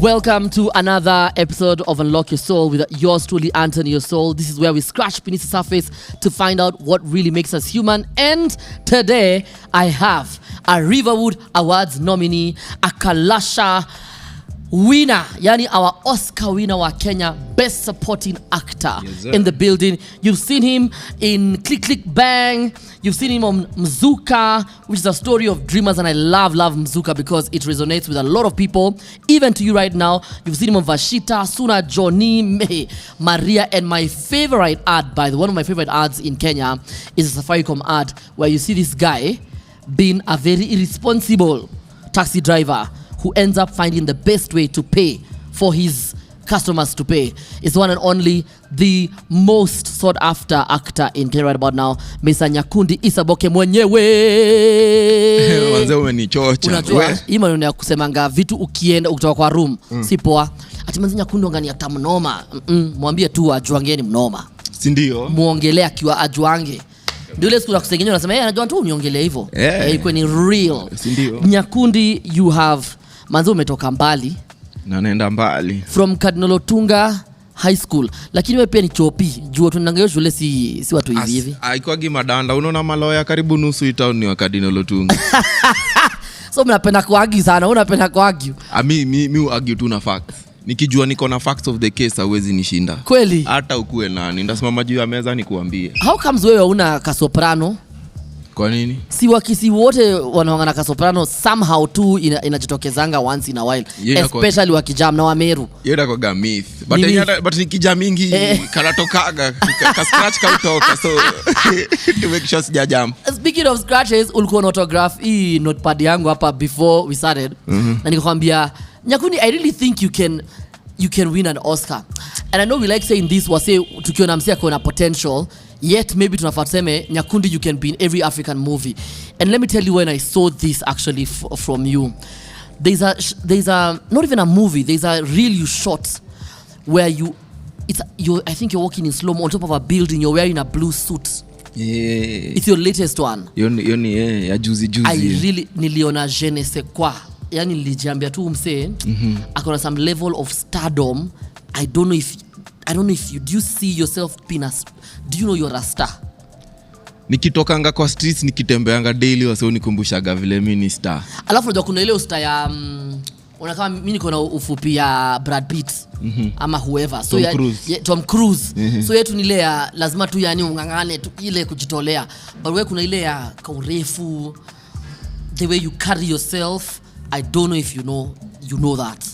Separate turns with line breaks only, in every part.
Welcome to another episode of Unlock Your Soul with yours truly, Anthony Your Soul. This is where we scratch beneath the surface to find out what really makes us human. And today I have a Riverwood Awards nominee, a Kalasha winner, yani our Oscar winner wa Kenya, Best Supporting Actor in the building. You've seen him in Click Click Bang. You've seen him on Mzuka, which is a story of dreamers, and I love Mzuka because it resonates with a lot of people, even to you right now. You've seen him on Vashita, Suna, Johnny, Maria, and my favorite ad, by the way, one of my favorite ads in Kenya is a Safaricom ad where you see this guy being a very irresponsible taxi driver who ends up finding the best way to pay for his customers to pay. It's one and only the most sought after actor in Kenya right about now, Mr. Nyakundi Isaboke mwenyewe.
Wanze umenichocha.
Unajua, hii maneno ya kusemanga vitu ukienda ukitoka kwa room, si poa. Ati manzi Nyakundi ngani ya tamnoma. Mwambie tu ajuangeni mnoma.
Si ndio?
Muongelea akiwa ajuange. Ndio ile siku nakusengenyo unasema anajua tu uniongelea hivyo. Iko ni real.
Si ndio?
Nyakundi, you have manzi umetoka mbali.
Na naenda mbali.
From Cardinal Otunga High School. Lakini wewe pia ni chopi. Jua tunangayo shule si watu hivi hivi.
Haikuagi madanda. Unaona maloya karibu nusu town ni wa Cardinal Otunga.
So mnapenda kuargue sana. Unapenda kuargue.
Mi uargue tu na facts. Nikijua niko na facts of the case hawezi nishinda.
Kweli?
Hata ukue nani. Ndasimama juu ya meza nikuambie.
How comes wewe una kasoprano?
Kwa nini?
Si wakisi wote wanaongana kasoprano somehow tu inajitokezanga once in a while. Especially wakijam na wameru.
Yeda kwa myth. But nikijam mingi kalatokaga. Ka-scratch kautoka. So to make sure sijajam.
Speaking of scratches, ulikuwa na autograph hii notepad yangu hapa before we started. Na nikakwambia, Nyakundi, I really think you can win an Oscar. And I know we like saying this, wase tukiona msia kuna potential, yet maybe tunafaa tuseme Nyakundi, you can be in every African movie. And let me tell you when I saw this actually from you. There's a not even a movie, there's a reel you shot where I think you're walking in slow-mo on top of a building, you're wearing a blue suit.
Yeah.
It's your latest one.
Yoni ya juzi.
I really niliona je ne sais quoi. Yani nilijiambia tu msee akona some level of stardom. I don't know if you do you see yourself being do you know you're a star?
Nikitokanga kwa streets nikitembeanga daily wase unikumbushaga vile mimi ni star.
Alafu unajua kuna ile star ya unakama mimi niko na ufupi ya Brad Pitt ama whoever, so Tom Cruise. So yetu ni ile ya lazima tu yani ungangane tu ile kujitolea, but wewe kuna ile ya kwa urefu, the way you carry yourself. I don't know if you know that.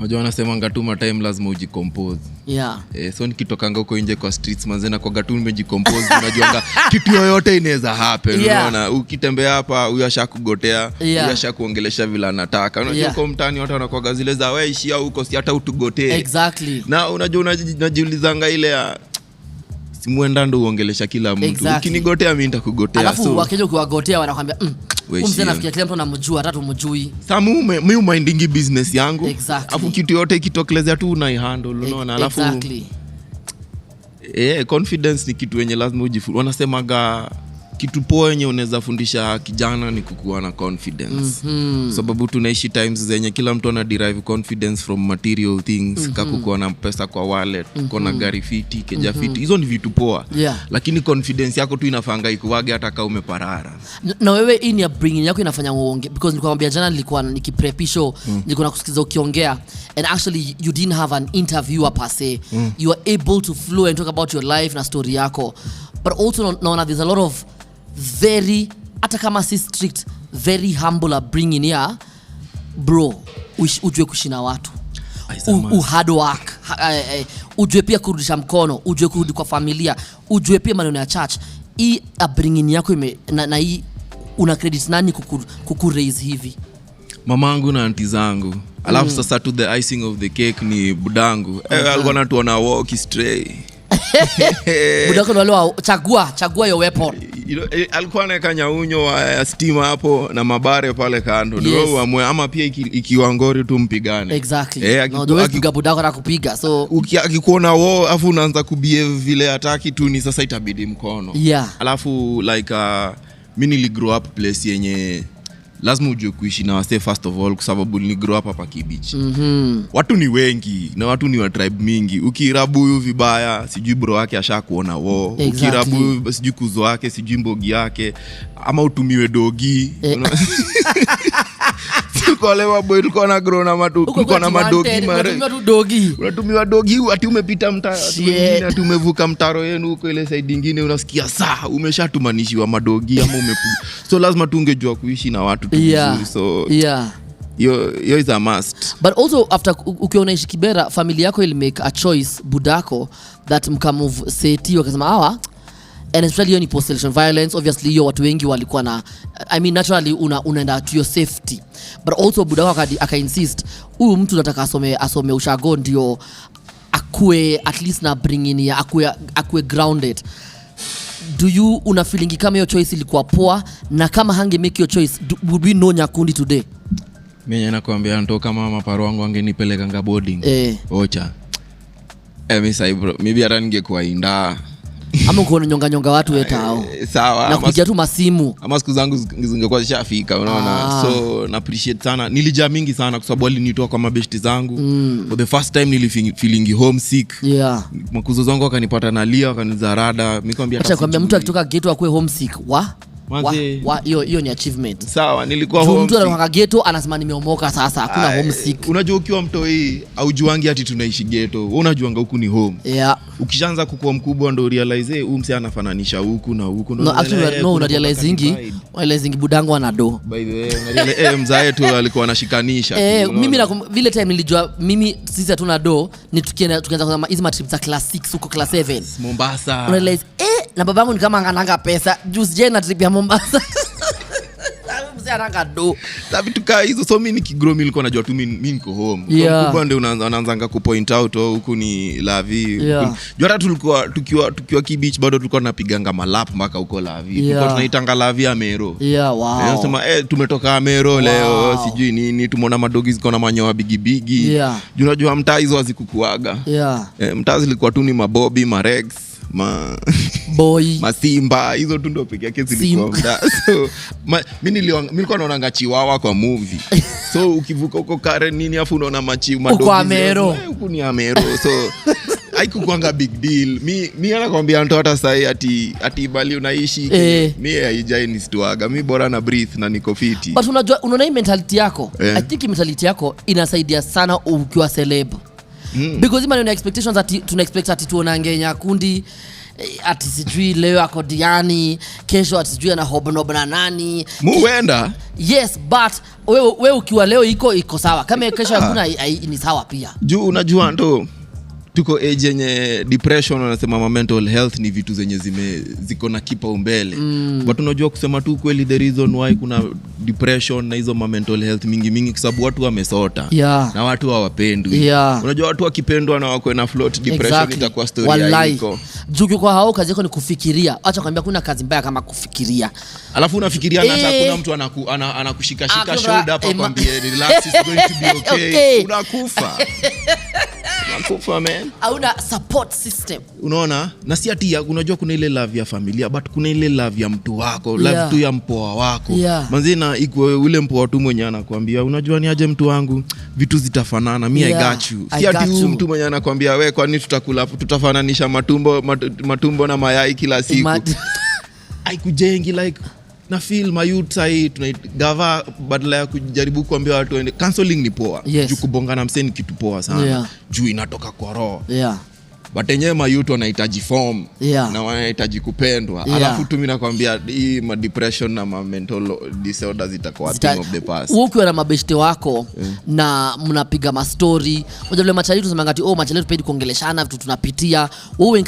Wajua wanasemanga tu time lazima ujicompose.
Yeah.
So nikitokanga huko nje kwa streets manzena kwa gatu nimejicompose, unajuanga kitu yoyote inaweza happen. Unaona ukitembea hapa huyu ashakugotea, huyu ashakuongelesha vile anataka. Unajua kwa mtaani watu wanakuaga zile za wewe ishia huko si hata utugotee.
Exactly.
Na unajua unajiulizanga ile ya simuenda ndo uongelesha kila mtu. Exactly. Ukinigotea mimi nitakugotea.
Alafu wakija kuwagotea wanakuambia umse nafikia kila mtu anamjua hata umjui.
Samu mimi mindingi business yangu.
Exactly.
Afu kitu yote ikitokelezea tu unaihandle, unaona. Alafu
exactly.
Confidence ni kitu yenye lazima ujifunze. Wanasemaga kitu poa yenye unaweza fundisha kijana ni kukuwa na confidence. Sababu tunaishi times zenye kila mtu ana derive confidence from material things, kukuwa na pesa kwa wallet, kuna gari fiti, keja fiti. Hizo ni vitu poa. Lakini confidence yako tu inafanga ikuwage hata kama umeparara.
Na wewe in your bringing yako inafanya uonge, because nilikuwa mwambia jana nilikuwa nikiprep show, nilikuwa nakusikiza ukiongea, and actually you didn't have an interviewer per se. You are able to flow and talk about your life na story yako. But also there's a lot of very, hata kama si strict, very humble upbringing here, bro. Ujue kushina watu, hard work, ujue pia kurudisha mkono, ujue kurudi kwa familia, ujue pia maneno ya church. Hii upbringing yako na hii una credit nani kukuraise hivi?
Mamangu na aunti zangu. Alafu sasa to the icing of the cake ni budangu. Alikuwa anatuona walk stray.
Budako nalo chagua your weapon.
Alikuwa anaweka nyaunyo ya stima hapo na mabare pale kando. Ndio uamue ama pia ikiwa ngori tu mpigane.
Exactly. No, ndio piga budako na kupiga. So
akikuona wao afu unaanza kubehave vile hataki tu ni sasa itabidi mkono.
Yeah.
Alafu like mimi nili grow up place yenye lazima ujue kuishi na wase first of all, kwa sababu ni grow up hapa Kibich. Watu ni wengi na watu ni wa tribe mingi. Ukirabu huyu vibaya, sijui bro wake ashakuona wo. Ukirabu sijui kuzo wake, sijui mbogi yake, ama utumiwe dogi. Tukolewa boy, tulikuwa na grow na matu, tulikuwa na madogi mare. Unatumiwa dogi ati umepita mtaro, ati umevuka mtaro yenu huko ile side nyingine, unasikia saa umeshatumanishiwa madogi ama so lazima tungejua kuishi na watu vizuri. So yo is a must.
But also after ukiwa unaishi Kibera, familia yako ili make a choice budako that mkamove seti wakasema hawa, and especially hiyo ni post-election violence. Obviously hiyo watu wengi walikuwa na, I mean naturally unaenda to your safety, but also budako aka-insist huyu mtu nataka asome ushago ndio akue at least na bring in ya akue grounded. Do you una feeling kama hiyo choice ilikuwa poa, na kama hange make your choice would we know Nyakundi today?
Mimi nakwambia ndo kama maparo wangu angenipeleka nga boarding ocha mimi bro, maybe hata ningekuwa inda
ama uko nyonga watu wetao
sawa,
na kupigia tu masimu
ama siku zangu zingekuwa zishafika, unaona. So na appreciate sana, nilijaa mingi sana kwa sababu alinitoa kwa mabeshti zangu. For the first time feeling homesick. Makuzo zangu wakanipata nalia, wakanizarada. Nikwambia
hata kwambia mtu akitoka ghetto akue homesick hiyo ni achievement.
Sawa, nilikuwa homesick.
Mtu anatoka ghetto anasema nimeomoka sasa, hakuna homesick.
Unajua ukiwa mtoi aujuangi ati tunaishi ghetto, wewe unajuanga huku ni home. Ukishaanza kukua mkubwa ndo realize huyu mse anafananisha huku na huku.
Una realize budangu anado.
By the way, mzae tu alikuwa anashikanisha.
Mimi vile time nilijua mimi sisi hatuna do, ni tukianza kusema hizo trips za class 6 huko class 7
Mombasa.
Una realize na babangu ni kama ananga pesa juice jana trip ya Mombasa. Mzee ananga do.
Sabi tukaa hizo, so mimi nikigrow mimi nilikuwa najua tu mimi niko home. Kwa ndio unaanza ku point out huku ni Lavi. Jua tulikuwa tukiwa Kibich bado tulikuwa tunapiganga malap mpaka huko Lavi. Tulikuwa tunaitanga Lavi Amero. Nasema tumetoka Amero leo, sijui nini, tumeona madogi ziko na manyoa bigi. Unajua mtaa hizo hazikukuaga. Mtaa zilikuwa tu ni mabobi, marex, masimba, hizo tu ndio pekee yake zilikuwa mda. So mimi nilikuwa naona chiwawa kwa movie. So ukivuka huko Karen nini afu unaona madogi huko ni Amero. So haikukuanga big deal. Mimi anakuambia mtu hata sasa ati bali unaishi mimi haijai ni stuaga. Mimi bora na breathe na niko fiti.
But unajua unaona mentality yako. I think mentality yako inasaidia sana ukiwa celeb. Because ima ni expectations ati tuna expect ati tuonange Nyakundi ati sijui leo ako Diani, kesho ati sijui ana hobnob na nani
muenda.
Yes, but wewe ukiwa leo iko sawa, kama kesho hakuna ni sawa pia.
Juu unajua ndo tuko age yenye depression, wanasema mental health ni vitu zenye ziko na kipaumbele. But unajua kusema tu kweli, the reason why kuna depression na hizo mental health mingi kwa sababu watu wamesota na watu hawapendwi. Unajua watu wakipendwa na wako na float, depression itakuwa story yako.
Juu kwa hao kazi yako ni kufikiria. Acha kwambia kuna kazi mbaya kama kufikiria.
Alafu unafikiria na hata kuna mtu anakushika shoulder hapa kwambie relax, is going to be okay. Unakufa. Unakufa man.
Hauna support system.
Unaona? Na si ati unajua kuna ile love ya familia, but kuna ile love ya mtu wako, love tu ya mpoa wako. Manzina iko ule mpoa tu mwenye anakuambia unajua ni aje mtu wangu, vitu zitafanana, mimi I got you. Si ati mtu mwenye anakuambia wewe kwani tutakula tutafananisha matumbo na mayai kila siku. Haikujengi like na feel my youth sai tunagava badala ya kujaribu kuambia watu waende. Counseling ni poa. Juu kubongana mseni kitu poa sana. Juu inatoka kwa roho. But yenyewe mayuto wanahitaji form na wanahitaji kupendwa. Alafu tu mimi nakwambia hii depression na mental disorders itakuwa thing of the past.
Ukiwa na mabeshte wako na mnapiga ma story, unajua vile machali tu semanga ati machali tupedi kuongeleshana vitu tunapitia. Wewe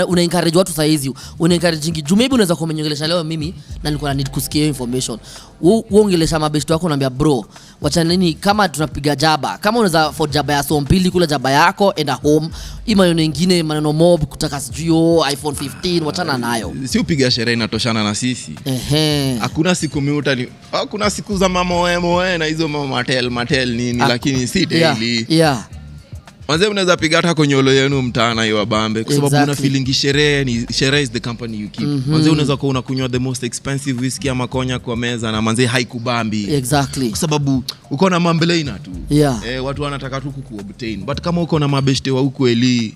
una encourage watu saizi. Una encourage juu maybe unaweza kumeniongelesha leo mimi na nilikuwa na need kusikia information. Uongelesha mabeshte wako unaambia bro, wacha nini kama tunapiga jaba. Kama unaweza for jaba ya so mbili kula jaba yako enda home. Ima nyingine maneno mob kutaka sijui iPhone 15 watana nayo.
Si upiga sherehe inatoshana na sisi. Hakuna siku miuta kuna siku za mama wewe na hizo mama matel nini lakini si daily. Manze mnaweza piga hata konyolo yenu mtaana hiyo bambe kwa sababu una feeling sherehe is the company you keep. Manze unaweza kuwa unakunywa the most expensive whiskey ama konya kwa meza na manze haikubambi.
Exactly.
Kwa sababu uko na mambelaina tu.
Yeah.
Watu wanataka tu kuobtain. But kama uko na mabeshte wa ukweli,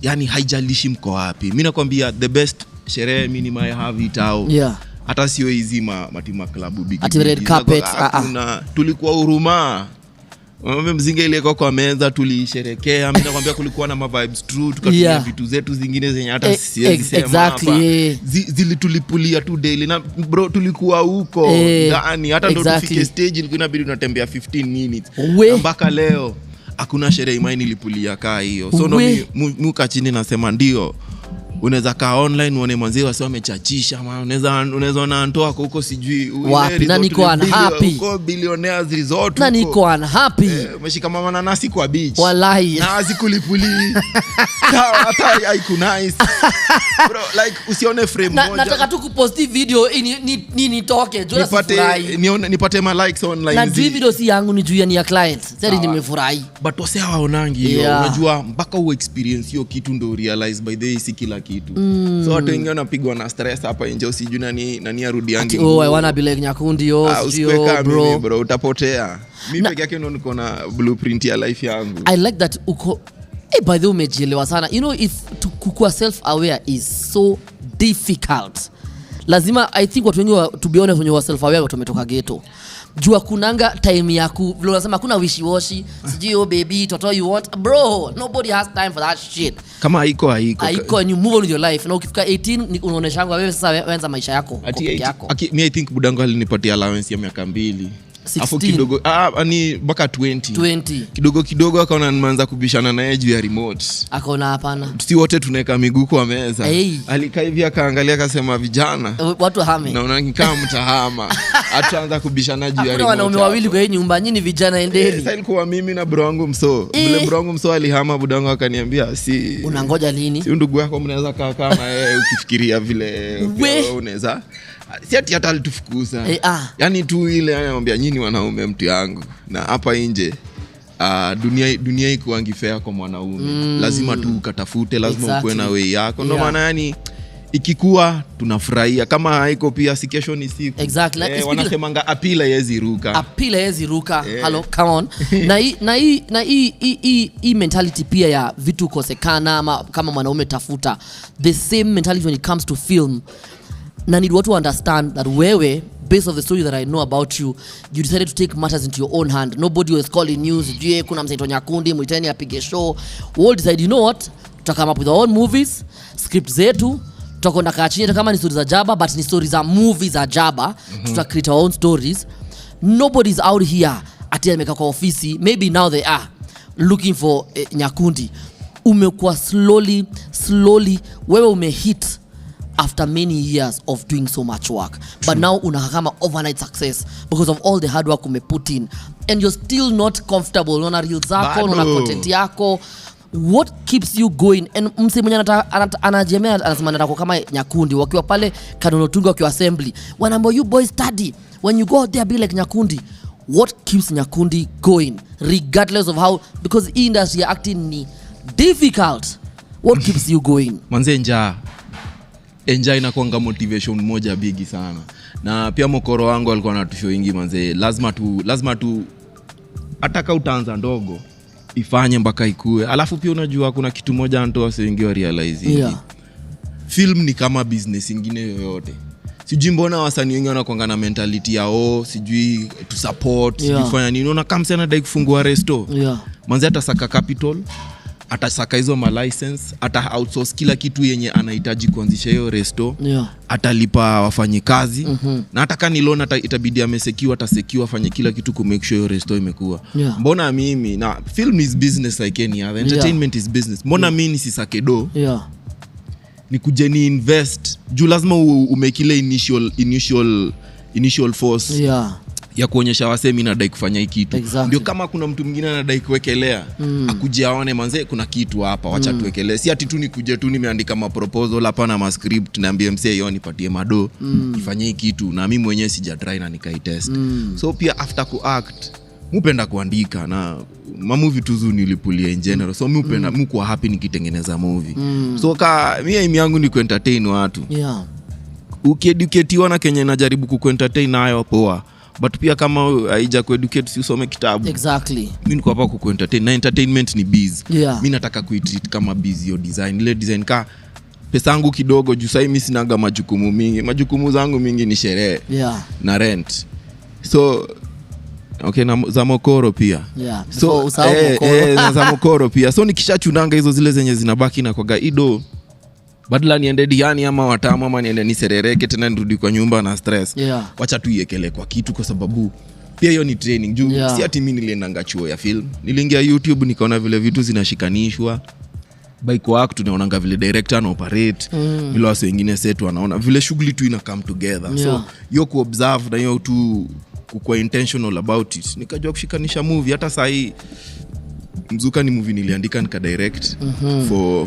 yani haijalishi mko wapi. Mimi nakwambia the best sherehe mimi ni have itao.
Yeah.
Hata sio hizi matima club big.
Ati red carpet.
Tulikuwa Huruma. Mzinga ile kwa meza tulisherekea. Mimi nakwambia kulikuwa na vibes true, tukatumia vitu zetu zingine zenye hata siwezi sema hapa. Zilitulipulia tu daily na bro tulikuwa huko ndani hata ndo tufike stage ilikuwa inabidi tunatembea 15 minutes. Mpaka leo hakuna sherehe imani ilipulia kaa hiyo. So ndo muka chini nasema ndio unaweza kaa online uone mwanzo wase wamechachisha ama unaweza naantoa huko sijui
wapi na niko unhappy
huko billionaires resort
na niko unhappy
umeshika mama na nasi kwa beach
wallahi
na zikulipuli hata haikunice bro like usione frame moja
nataka tu kuposti video nitoke jua sifurahi
nipate ma likes online
na video si yangu ni juu ya client sasa nimefurahi
but wase hawaonangi hiyo unajua mpaka u experience hiyo kitu ndio realize by the way si kila kitu. So watu wengine wanapigwa na stress hapa nje usijui nani arudi yangi.
I wanna be like Nyakundi
bro. Bro utapotea. Mimi peke yake ndo niko na blueprint ya life yangu.
I like that uko by the way umejielewa sana. You know if kukua self aware is so difficult. Lazima I think watu wengi to be honest when you are self aware tumetoka ghetto. Jua kunanga time yaku vile unasema kuna wishy washy sijui baby toto you want bro nobody has time for that shit
kama haiko
and you move on with your life na ukifika 18 unaonesha wewe sasa wenza maisha yako yako
me I think budango alinipatia allowance ya miaka 2 afu kidogo ni mpaka 20 kidogo akaona nimeanza kubishana naye juu ya remote
akaona hapana
si wote tunaweka miguu kwa meza alikaa hivi akaangalia akasema vijana
watu hame
naona kama mtahama ataanza kubishana juu ya remote
wanaume wawili kwa nyumba nyinyi vijana endeni
sasa ilikuwa mimi na bro wangu mso yule bro wangu mso alihama budango akaniambia si
unangoja lini
si ndugu yako mnaweza kaa na yeye ukifikiria vile unaweza si ati hata alitufukuza yani tu ile anamwambia nyinyi wanaume mtu yangu na hapa nje dunia iko angifea kwa mwanaume lazima tu ukatafute lazima ukue na way yako ndio maana yani ikikuwa tunafurahia kama haiko pia si kesho ni siku wanasemanga apila yezi ruka hello come on na hii mentality pia ya vitu kosekana ama kama mwanaume tafuta the same mentality when it comes to film na need to understand that wewe based on the story that I know about you decided to take matters into your own hand. Nobody was calling you sijue kuna msaito Nyakundi mwiteni apige show. We all decide you know what tutakama up with our own movies script zetu tutakonda kachini kama ni stories za jaba but ni stories za movies za jaba tuta create our own stories. Nobody's out here ati ameka kwa ofisi maybe now they are looking for Nyakundi umekuwa slowly wewe umehit after many years of doing so much work. But now unakama overnight success because of all the hard work put in and you're still not comfortable unaona reels zako unaona content yako. What keeps you going? And mse mwenye anajemea anasema nataka kama Nyakundi wakiwa pale Kanono Tunga wakiwa assembly wanaambia you boys study when you go out there be like Nyakundi. What keeps Nyakundi going regardless of how because industry acting ni difficult. What keeps you going? Manze enjoy inakuanga motivation moja bigi sana. Na pia mokoro wangu alikuwa anatushow ingi manze lazima tu ataka utaanza ndogo ifanye mpaka ikue. Alafu pia unajua kuna kitu moja anatoa wase wengi wa realize film ni kama business nyingine yoyote. Sijui mbona wasanii wengi wanakuanga na mentality ya sijui to support sifanya nini unaona kama sana dai kufungua resto manze atasaka capital atasaka hizo ma license ata outsource kila kitu yenye anahitaji kuanzisha hiyo resto atalipa wafanyikazi na hata kani loan itabidi amesekiwa atasekiwa afanye kila kitu ku make sure hiyo resto imekuwa mbona mimi na film is business like any other entertainment is business mbona mimi nisisake do ni kuje ni invest juu lazima umekile initial force ya kuonyesha wase mimi nadai kufanya hii kitu ndio kama kuna mtu mwingine anadai kuwekelea akuje aone manze kuna kitu hapa wacha tuwekelee si ati tu nikuje tu nimeandika ma proposal hapa na ma script naambia msee yoni nipatie mado ifanye hii kitu na mimi mwenyewe sija try na nikai test so pia after ku act mupenda kuandika na mamovie tuzu nilipulia in general, so mupenda mkuwa happy nikitengeneza movie. So mi aim yangu ni kuentertain watu. Ukieducatiwa na Kenya najaribu kukuentertain nayo poa, but pia kama haija kueducate si usome kitabu.
Exactly.
Mimi niko hapa kukuentertain, na entertainment ni biz. Mimi nataka kuitreat kama biz yo design. Ile design ka pesa yangu kidogo juu sasa mimi sinaga majukumu mingi. Majukumu zangu mingi ni sherehe na rent. So okay, na za mokoro pia. So na za mokoro pia. So nikishachunanga hizo zile zenye zinabaki na kwaga ido, badala niende diani ama watamu ama niende niserereke tena nirudi kwa nyumba na stress. Wacha tu iekele kwa kitu, kwa sababu pia hiyo ni training juu si ati mimi niliendanga chuo ya film. Niliingia YouTube nikaona vile vitu zinashikanishwa. By kwa act tunaonanga vile director na operate, vile wase wengine set wanaona vile shughuli tu ina come together. So hiyo ku observe na hiyo tu kuwa intentional about it, nikajua kushikanisha movie. Hata saa hii Mzuka ni movie niliandika nika direct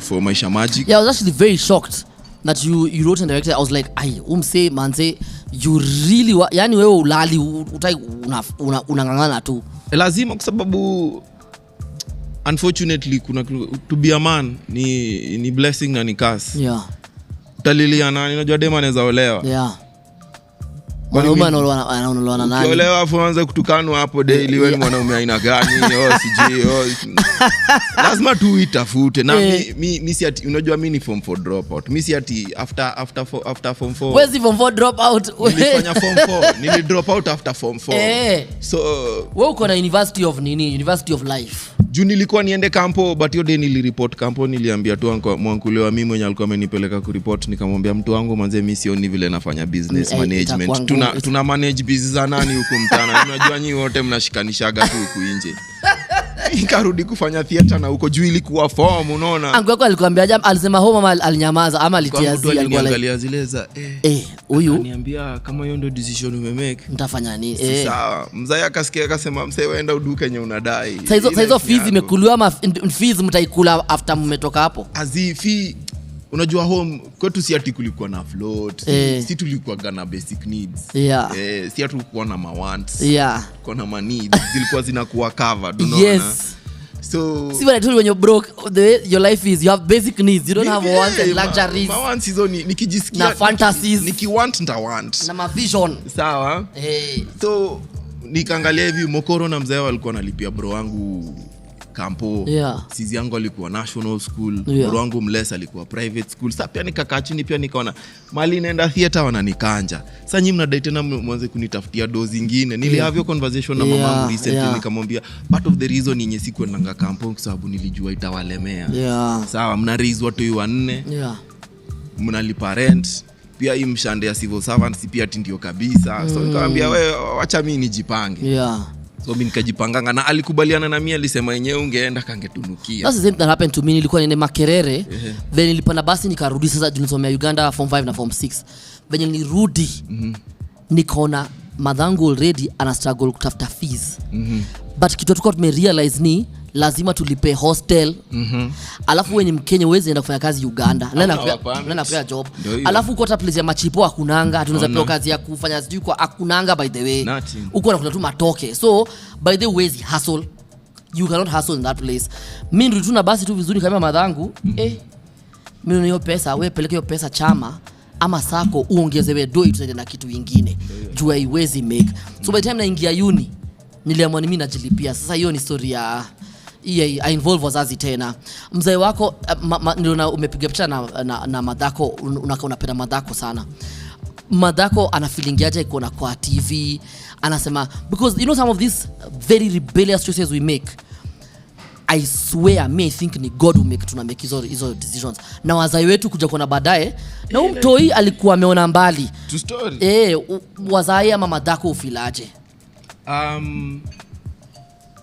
for Maisha Magic.
I was actually very shocked that you wrote and directed. I was like, umse manze, you really yani wewe ulali utai unangangana tu.
Lazima, kwa sababu unfortunately kuna to be a man ni blessing na ni curse. Utalilia nani? Unajua dema anaweza olewa.
Mwanaume anaolewa na nani?
Olewa afu anza kutukanwa hapo daily. Wewe mwanaume aina gani? Sijui. Lazima tu itafute. Na mimi si ati, unajua mimi ni form 4 dropout. Mimi si ati after form 4.
Wewe si form 4 dropout?
Nilifanya form 4. Nili drop out after form 4. So
wewe uko na University of nini? University of Life.
Juu nilikuwa niende kampo, but hiyo day nilireport kampo. Niliambia tu mwankulewa mimi mwenye alikuwa amenipeleka kureport, nikamwambia mtu wangu manze, mimi sioni vile nafanya business management. Tuna manage business za nani huko mtana? Unajua nyinyi wote mnashikanishaga tu huko nje. Nikarudi kufanya theater na huko juu ilikuwa form, unaona.
Angu yako alikwambia alisema ho mama alinyamaza ama alitiazi,
alikuwa angalia zile za
huyu
ananiambia kama hiyo ndio decision umemake
mtafanya nini?
Sawa. Mzee akasikia akasema msee waenda uduke yenye unadai.
Saizo fees imekuliwa ama fees mtaikula after mmetoka hapo?
Azifi. Unajua home kwetu si ati kulikuwa na float, si tulikuwa na basic needs. Si ati kulikuwa na wants. Kuna ma needs zilikuwa zinakuwa covered, unaona. So
see what I told you, when you're broke, the way your life is, you have basic needs, you don't have wants and luxuries.
Ma wants hizo nikijisikia
na fantasies,
nikiwant nita want
na ma vision.
Sawa. So nikaangalia hivi mokoro na mzee walikuwa nalipia bro wangu kampo. Sisi yangu alikuwa national school, bro wangu mlesa alikuwa private school. Sasa pia nikakaa chini pia nikaona mali naenda theater wananikanja. Sasa nyinyi mnadai tena mwanze kunitafutia dozi nyingine. Have your conversation na mamangu recently, nikamwambia part of the reason yenye siku nanga kampo kwa sababu nilijua itawalemea. Sawa, mna raise watu 4. Mnalipa rent. Pia hii mshande ya civil servants pia ndio kabisa. So nikamwambia wewe acha mimi nijipange. So mimi nikajipanganga na alikubaliana na mimi, alisema yenyewe ungeenda kangetunukia.
That's the same that happened to me. Nilikuwa niende Makerere, then nilipanda basi nikarudi. Sasa nilisomea Uganda form 5 na form 6. Venye nilirudi nikaona madhangu already ana struggle kutafuta fees. But kitu tulikuwa tumerealize ni lazima tulipe hostel. Alafu wewe ni Mkenya, uweze enda kufanya kazi Uganda. Nenda kwa job. Alafu uko hata place ya machipo hakunanga, tunaweza pewa kazi ya kufanya sijui kwa hakunanga by the way. Uko na kuna tu matoke. So by the way hustle. You cannot hustle in that place. Mimi ndio tuna basi tu vizuri kama madhangu. Mimi hiyo pesa, wewe peleke hiyo pesa chama ama sako uongezewe doi tuende na kitu kingine. Juu haiwezi make. So by the time naingia uni niliamua mimi najilipia. Sasa hiyo ni story ya I involve wazazi tena. Mzee wako ndio umepiga picha na madhako, unapenda madhako sana. Madhako ana feeling aje iko na kwa TV? Anasema because you know some of these very rebellious choices we make, I swear me I think ni God who make tuna make hizo decisions. Na wazazi wetu kuja kuona baadaye na mtoi alikuwa ameona mbali.
To story.
Wazazi ama madhako ufilaje?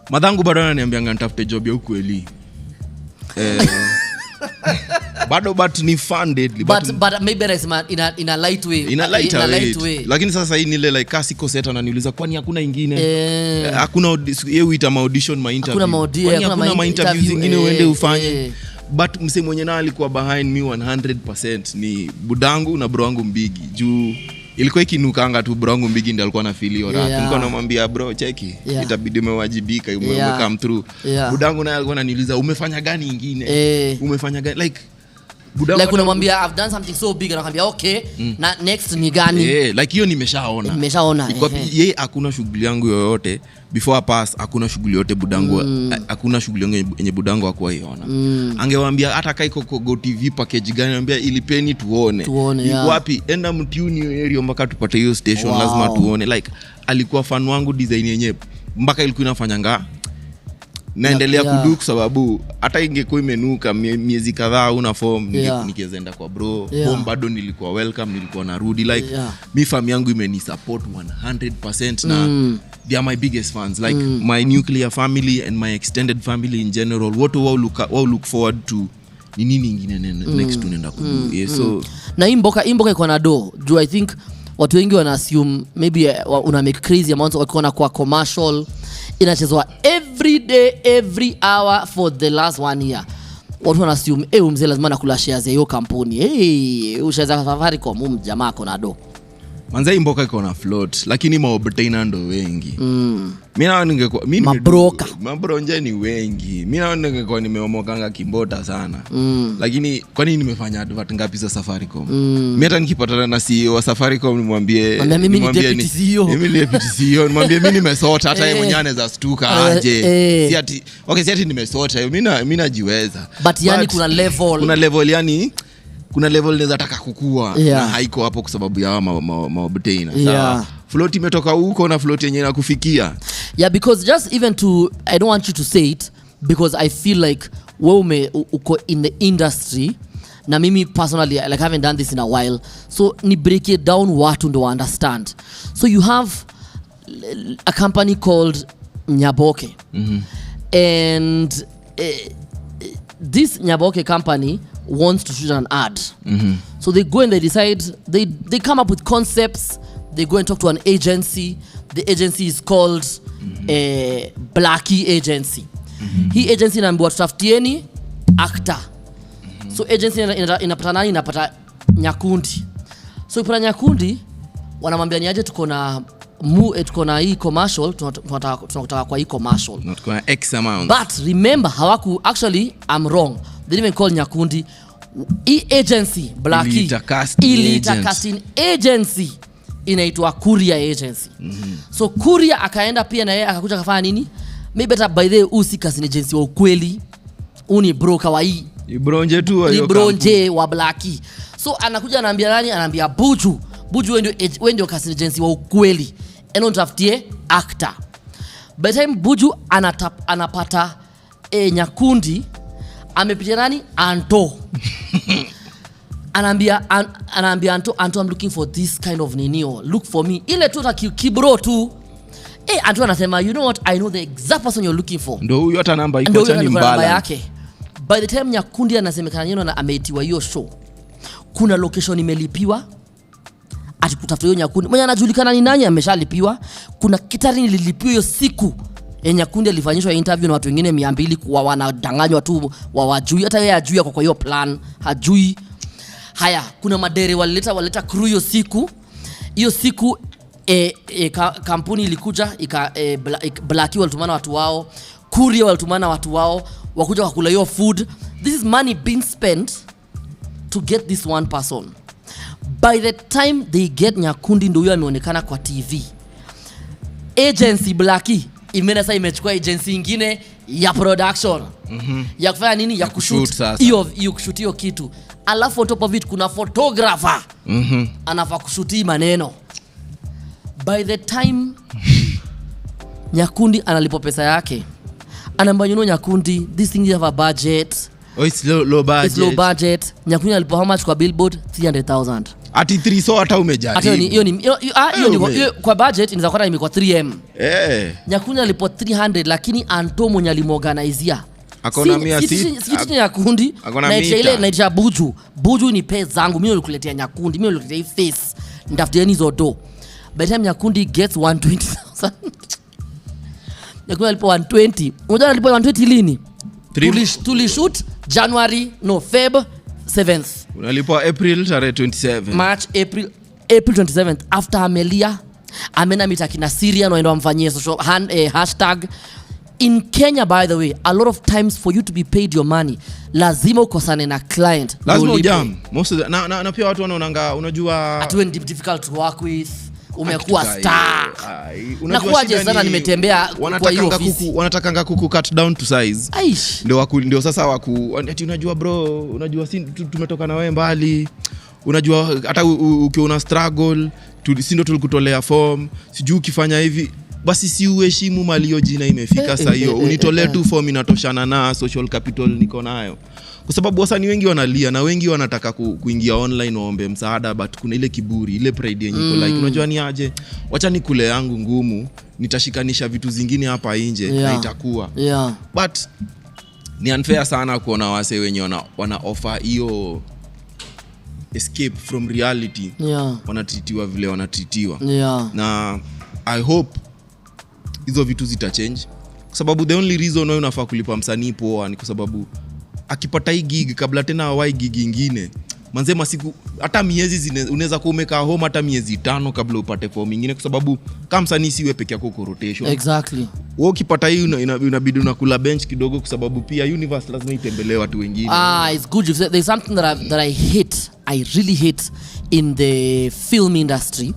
Madhangu bado ananiambianga nitafute job ya ukweli. Bado but ni funded.
But maybe anasema in a light way.
In a light way. Lakini sasa hii nile like kasi koseta na niuliza kwani hakuna ingine? Hakuna yeye ita audition ma interview. Hakuna ma interviews zingine uende ufanye. But mse mwenye na alikuwa behind me 100% ni budangu na bro wangu Mbigi. Juu ilikuwa ikinukanga tu bro wangu mbigi ndiye alikuwa na feel hiyo raha. Nilikuwa namwambia bro cheki itabidi umewajibika come through. Budangu naye alikuwa ananiuliza umefanya gani nyingine? Umefanya gani like
like unamwambia I've done something so big, anakuambia okay na next ni gani?
Like hiyo nimeshaona. Yeye hakuna shughuli yangu yoyote before I pass, hakuna shughuli yote budangu hakuna shughuli yangu yenye budangu hakuwa iona. Angewaambia hata kai Go TV package gani, anambia ilipeni tuone. Iko wapi? Enda mtuni area mpaka tupate hiyo station, lazima tuone. Like alikuwa fan wangu design yenyewe mpaka ilikuwa inafanyanga naendelea kudu kwa sababu hata ingekuwa imenuka miezi kadhaa una form nikienda kwa bro home bado nilikuwa welcome, nilikuwa narudi like mi fam yangu imeni support 100% na they are my biggest fans like my nuclear family and my extended family in general. What look forward to nini nyingine next tunaenda kudu. So
na imboka iko na do I think watu wengi wana assume maybe una make crazy amounts wakona kwa commercial inachezwa every day every hour for the last 1 year. Watu wana assume mzee lazima nakula shares ya hiyo kampuni. Ushaza Safaricom jamaa kona do.
Manza imboka iko na float lakini maobtainer ndo wengi. Mimi naona ningekuwa mabroka ni wengi. Mimi naona ningekuwa nimeomokanga kimbota sana. Lakini kwa nini nimefanya advert ngapi za Safaricom? Mimi hata nikipatana na CEO wa Safaricom nimwambie
mimi ni deputy CEO.
Nimwambie mimi nimesota hata yeye mwenyewe anaweza stuka aje. Si ati nimesota. Mimi najiweza.
But yani kuna level
yani kuna level inaweza taka kukua na haiko hapo kwa sababu ya maobtainer. Float imetoka huko na float yenyewe inakufikia.
Because just even to I don't want you to say it because I feel like wewe uko in the industry na mimi personally like I haven't done this in a while, so ni break it down watu ndo understand. So you have a company called Nyaboke and this Nyaboke company wants to shoot an ad. So they go and they decide, they come up with concepts, they go and talk to an agency. The agency is called Blackie Agency. Hii agency inaambiwa tutafutieni actor. So agency inapata nani? Inapata Nyakundi. So ipata Nyakundi wanamwambia niaje tuko na hii commercial, tunataka kwa hii commercial.
Not kwa X amount.
But remember hawaku actually I'm wrong. They didn't even call Nyakundi. Hii agency Blackie ilita casting agency inaitwa Kuria Agency. So Kuria akaenda pia na yeye akakuja kafanya nini? Maybe better by the usi casting agency wa ukweli. Uni broker wa hii.
Ni bronje tu wa hiyo.
Ni bronje wa Blackie. So anakuja anaambia nani? Anaambia Buju wewe ndio casting agency wa ukweli. Eno tafutie actor. By the time Buju anapata Nyakundi amepitia nani? Anto. Anaambia Anto I'm looking for this kind of ninio. Look for me. Ile tu ta kibro tu. Anto anasema you know what, I know the exact person you're looking for.
Ndio huyo hata namba iko chani mbala
yake. By the time Nyakundi anasemekana yeye na ameitiwa hiyo show, kuna location imelipiwa atikutafuta hiyo Nyakundi mwenye anajulikana ni nani, ameshalipiwa. Kuna catering ililipiwa hiyo siku Nyakundi alifanyishwa interview na watu wengine 200 kwa wanadanganywa tu wawajui, hata yeye ajui kwa hiyo plan hajui. Haya, kuna madere walileta crew hiyo siku kampuni ilikuja Blackie walitumana watu wao, Kuria walitumana watu wao wakuja wakula hiyo food. This is money being spent to get this one person. By the time they get Nyakundi ndio huyo ameonekana kwa TV. Agency Blackie imeenda imechukua agency nyingine ya production. Ya kufanya nini? Ya kushoot hiyo kitu. Alafu on top of it kuna photographer. Anafaa kushuti maneno. By the time Nyakundi analipo pesa yake, anaambia Nyakundi, this thing you have a budget.
It's low budget.
It's low budget. Nyakundi alipo how much kwa billboard? 300,000.
Ati 3 so hata umejaribu.
Hiyo kwa budget inaweza kuwa imekuwa 3M. Nyakundi alipo 300 lakini Anto mwenye alimorganizea
akona 600
Nyakundi na ile na Buju ni pesa zangu mimi nilikuletea Nyakundi, mimi nilikuletea face ndafutia hizo do. By the time Nyakundi gets 120,000 Nyakundi alipo 120. Unajua alipo 120 lini? Tulishoot Feb 7th.
Unalipo April 27.
March, April. April 27th after Amelia amena meet akina Syrian waenda wamfanyie social hashtag in Kenya. By the way, a lot of times for you to be paid your money lazima ukosane na client,
lazima ujam most of the, na pia watu wanaonanga unajua
at when difficult to work with, umekuwa star. Unakuwaje sana nimetembea kwa hiyo ofisi.
Wanatakanga kuku cut down to size.
Aish.
Ndio sasa ati unajua bro, unajua si tumetoka na wewe mbali. Unajua hata ukiona struggle, si ndio tulikutolea form, sijui ukifanya hivi basi si uheshimu malio jina imefika sasa hiyo. Unitolee tu form inatoshana na social capital niko nayo. Kwa sababu wasanii wengi wanalia na wengi wanataka kuingia online waombe msaada, but kuna ile kiburi, ile pride yenye iko like unajua ni aje, wacha nikule yangu ngumu, nitashikanisha vitu zingine hapa nje na itakuwa. But ni unfair sana kuona wase wenye wana offer hiyo escape from reality. Wanatritiwa vile wanatritiwa. Na I hope hizo vitu zitachange, kwa sababu the only reason wewe unafaa kulipa msanii poa ni kwa sababu akipata hii gig kabla tena awai gig nyingine manze masiku hata miezi unaweza kuumeka home hata miezi 5 kabla upate form nyingine, kwa sababu kama msanii siwe peke yako kwa rotation.
Exactly.
Wewe ukipata hii inabidi unakula bench kidogo, kwa sababu pia universe lazima itembelee watu wengine.
It's good. There's something that I hate, I really hate in the film industry,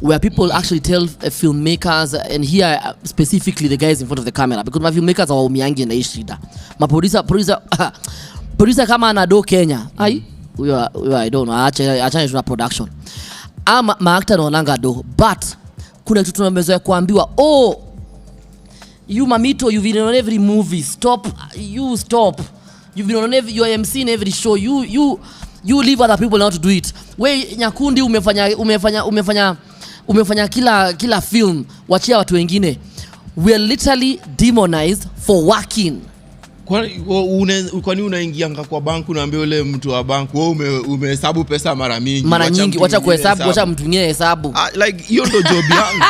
where people actually tell filmmakers, and here specifically the guys in front of the camera, because my filmmakers are umiangi na ishida. Ma producer kama anado Kenya, we I don't know, acha tuna production. Ma actor wanaanga do, but kuna kitu tunamezoea kuambiwa, you Mamito, you've been on every movie, stop. You've been on every, you're MC in every show, you leave other people now to do it. We Nyakundi umefanya kila film, wachia watu wengine. We are literally demonized for working.
Kwani unaingianga kwa banku unaambia yule mtu wa banku wewe umehesabu pesa mara nyingi,
wacha kuhesabu, wacha mtu mwingine hesabu.
Like hiyo ndo job yangu.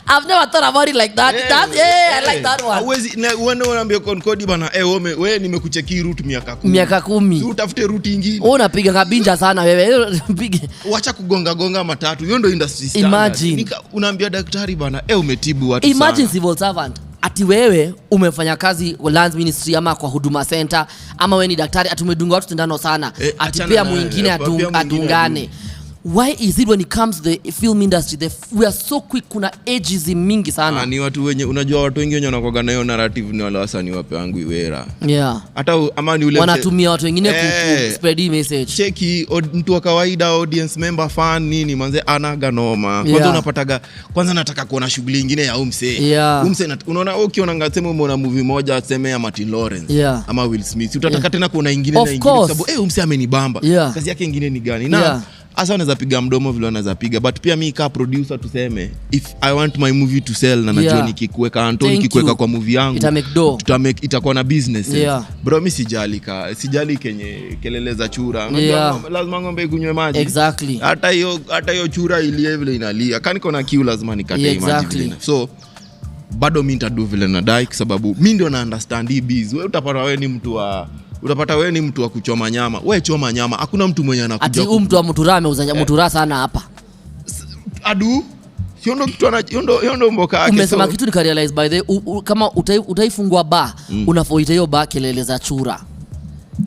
I've never thought about it like that. I like that one.
Always wewe unaambia Concorde bana, wewe nimekucheki route miaka
10.
Si utafute route nyingine.
Wewe unapiga kabinja sana wewe.
Wacha kugonga matatu. Hiyo ndo industry standard.
Imagine
unaambia daktari bana, umetibu watu sana.
Imagine civil servant. Ati wewe umefanya kazi kwa Lands Ministry ama kwa Huduma Center, ama wewe ni daktari atumedunga watu tendano sana, atipea mwingine adungane. Why is it when it comes to the film industry we are so quick, kuna ageism mingi sana.
Ni watu wenye unajua watu wengi wenye wanakuwa na hiyo narrative ni wale wasanii wape wangu iwera. Hata ama ni ule
wanatumia watu wengine ku spread message.
Cheki mtu wa kawaida, audience member, fan nini manze anaga noma. Kwanza unapataga kwanza nataka kuona shughuli nyingine ya umse. Umse unaona ukiona ngasema umeona movie moja aseme ya Martin Lawrence ama Will Smith, utataka tena kuona nyingine na nyingine, kwa sababu umse amenibamba. Kazi yake nyingine ni gani? Na asa unaweza piga mdomo vile unaweza piga, but pia mimi kama producer tuseme if I want my movie to sell na najua nikikuweka Anton kikweka kwa movie yangu itakuwa na business. Bro mimi sijali kenye kelele za chura. Lazima ng'ombe kunywe maji.
Exactly.
Hata hiyo chura ilie vile inalia, kani kuna kiu lazima nikate maji vile. So bado mimi nitadu vile nadai, kwa sababu mimi ndio na understand hii biz. Wewe utapata wewe ni mtu wa kuchoma nyama. Wewe choma nyama. Hakuna mtu mwenye anakuja.
Ati mtu wa Mutura ameuza Mutura sana hapa.
Adu. Siondo kitu yondo mboka yake.
Umesema kitu nika realize by the kama utaifungua bar, unafoita hiyo bar kelele za chura.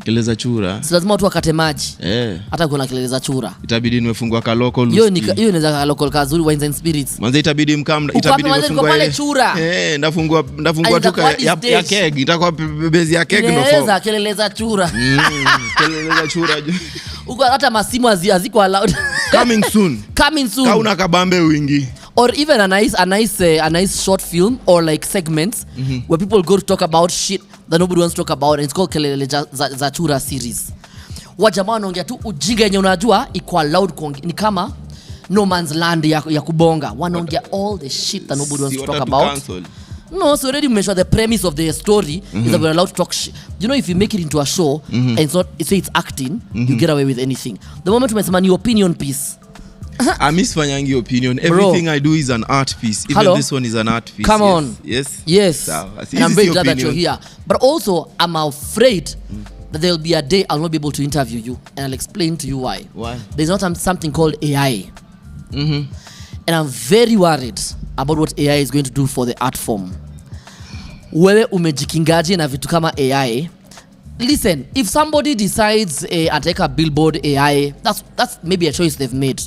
Kelele za chura.
Si lazima watu wakate maji. Hata kuna kelele za chura.
Itabidi nimefungua ka local.
Hiyo inaweza ka local kazuri wines and spirits.
Manze itabidi nimefungua
pale chura.
Ndafungua tu ya keg. Itakuwa bezi ya keg ndo
form. Kelele za chura.
Kelele za chura.
Uko hata masimu haziko allowed.
Coming soon. Kauna kabambe wingi.
Or even a nice short film or like segments where people go to talk about shit that nobody wants to talk about, and it's called Kelele za Chura series. Wajamaa wanaongea tu ujinga yenye unajua iko allowed ni kama No Man's Land ya kubonga. Wanaongea all the shit that nobody wants to talk about. No, so already measure the premise of the story is that we're allowed to talk shit. You know, if you make it into a show and it's acting, you get away with anything. The moment umesema ni opinion piece.
I misfanyangi opinion. Everything I do is an art piece. Even this one is an art piece.
Come on.
Yes.
And I'm very glad that you're here. But also, I'm afraid that there'll be a day I'll not be able to interview you. And I'll explain to you why.
Why?
There's not something called AI. And I'm very worried about what AI is going to do for the art form. Wewe umejikingaje na vitu kama AI? Listen, if somebody decides atake a billboard AI, that's maybe a choice they've made.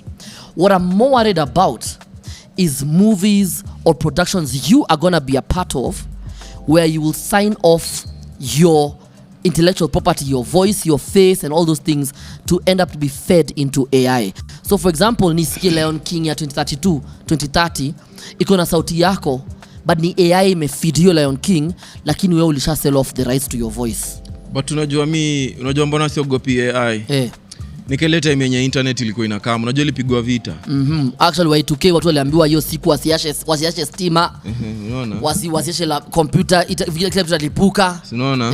What I'm more worried about is movies or productions you are going to be a part of where you will sign off your intellectual property, your voice, your face and all those things to end up to be fed into AI. So for example, nisikie Lion King ya 2030 iko na sauti yako, but ni AI imefeed hiyo Lion King, lakini wewe ulisha sell off the rights to your voice.
But unajua mbona siogopi AI? Nikele time yenye internet ilikuwa inakaa, unajua ilipigwa vita.
Actually Y2K watu waliambiwa hiyo siku wasiache stima. Unaona? Wasiache la computer vile kile tutalipuka.
Unaona?